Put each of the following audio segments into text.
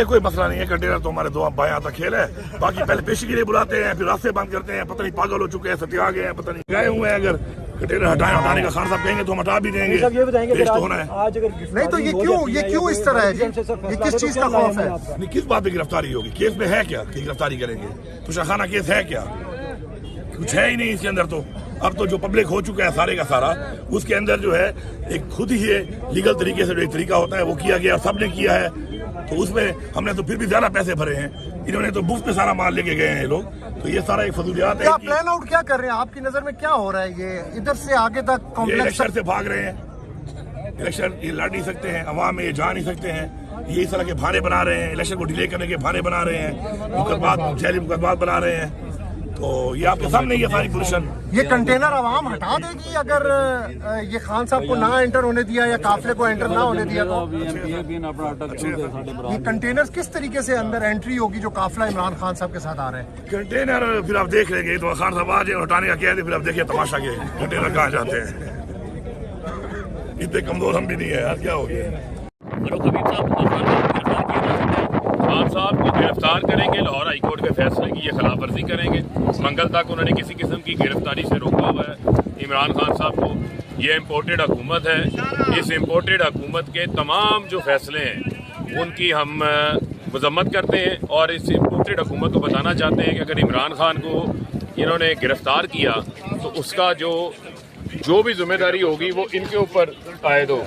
ये कोई मसला नहीं है, कंटेनर तो हमारे दो बाएं हाथ खेल है। बाकी पहले पेशी के लिए बुलाते हैं, फिर रास्ते बंद करते हैं, पता नहीं पागल हो चुके हैं, सत्या गए हैं, पता नहीं गए हुए हैं। अगर कंटेनर हटाने का खान साहब कहेंगे तो हम हटा भी देंगे, पेश तो होना है। नहीं तो ये क्यों इस तरह है जी? ये किस चीज का खौफ है? नहीं, किस बात पे गिरफ्तारी होगी? केस में है क्या कि गिरफ्तारी करेंगे? तुषाखाना केस है क्या? कुछ है ही नहीं इसके अंदर। तो अब तो जो पब्लिक हो चुका है सारे का सारा, उसके अंदर जो है एक खुद ही लीगल तरीके से जो एक तरीका होता है वो किया गया, सबने किया है। तो उसमें हमने तो फिर भी ज्यादा पैसे भरे हैं, इन्होंने तो मुफ्त पे सारा माल लेके गए हैं लोग। तो ये सारा एक फजूलियात है। क्या प्लान आउट क्या कर रहे हैं? आपकी नजर में क्या हो रहा है? ये इधर से आगे तक कॉम्प्लेक्स इलेक्शन से भाग रहे हैं। इलेक्शन ये लड़ नहीं सकते हैं, अवाम में ये जा नहीं सकते हैं। ये इस तरह के बहाने बना रहे हैं, इलेक्शन को डिले करने के बहाने बना रहे हैं, मुकदमात जैली मुकदमात बना रहे हैं। तो ये आपके सामने ये सारी पोजीशन। ये कंटेनर आवाम हटा देगी अगर ये खान साहब को ना एंटर होने दिया या काफिले को एंटर ना होने दिया तो? ये कंटेनर किस तरीके से अंदर एंट्री होगी जो काफिला इमरान खान साहब के साथ आ रहे हैं? कंटेनर फिर आप देख लेंगे, तो खान साहब आ जाए हटाने का कह दे, फिर आप देखिए तमाशा के कंटेनर कहाँ जाते हैं। इतने कमजोर हम भी नहीं है यार, क्या हो गया? खान साहब को गिरफ्तार करेंगे, लाहौर हाई कोर्ट के फैसले की ये खिलाफ वर्जी करेंगे। मंगल तक उन्होंने किसी किस्म की गिरफ्तारी से रोका हुआ है इमरान खान साहब को। ये इम्पोर्टेड हुकूमत है, इस इम्पोर्टेड हुकूमत के तमाम जो फैसले हैं उनकी हम मजम्मत करते हैं और इस इम्पोर्टेड हुकूमत को बताना चाहते हैं कि अगर इमरान खान को इन्होंने गिरफ्तार किया तो उसका जो भी जिम्मेदारी होगी वो इनके ऊपर आयद हो।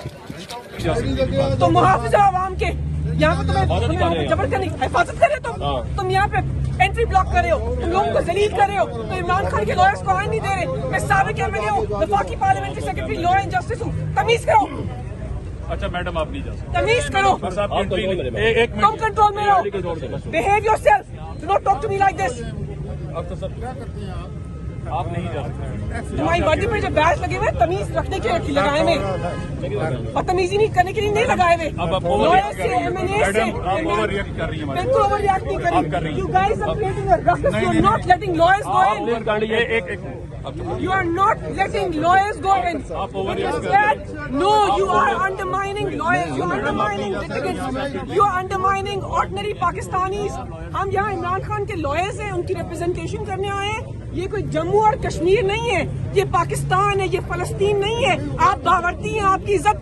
तो मुहाफिज आवाम के यहाँ पे तुम्हें जबर करनी हिफाजत कर रहे हो, तुम यहाँ पे एंट्री ब्लॉक कर रहे हो, तुम लोगों को जलील कर रहे हो। तो इमरान खान के लॉयर्स को आने नहीं दे रहे। मैं साबिक एमएलए हूँ, वफाकी पार्लियामेंटी सेक्रेटरी लॉ एंड जस्टिस हूँ। तमीज करो। अच्छा मैडम आप नहीं जा सकते, तमीज करो। तुम कंट्रोल में रहो। Behave yourself, do not talk to me like this. आप नहीं जा सकते। तुम्हारी वर्दी पर जो बैच लगे हुए तमीज रखने के लिए लगाए हुए और तमीजी नहीं करने के लिए नहीं लगाए हुए। लॉयर्स से एमएनए से ओवर रिएक्ट कर रही है। बिल्कुल ओवर रिएक्ट नहीं कर रही। You guys are creating a ruckus, you are not letting lawyers go in. You are not letting lawyers go in. No, you are undermining lawyers. You are undermining litigants. You are undermining ordinary Pakistanis. हम यहाँ इमरान खान के lawyers हैं, उनकी representation करने आए हैं। ये कोई जम्मू और कश्मीर नहीं है, ये पाकिस्तान है, ये फलस्तीन नहीं है। आप बावर्ती हैं, आपकी इज्जत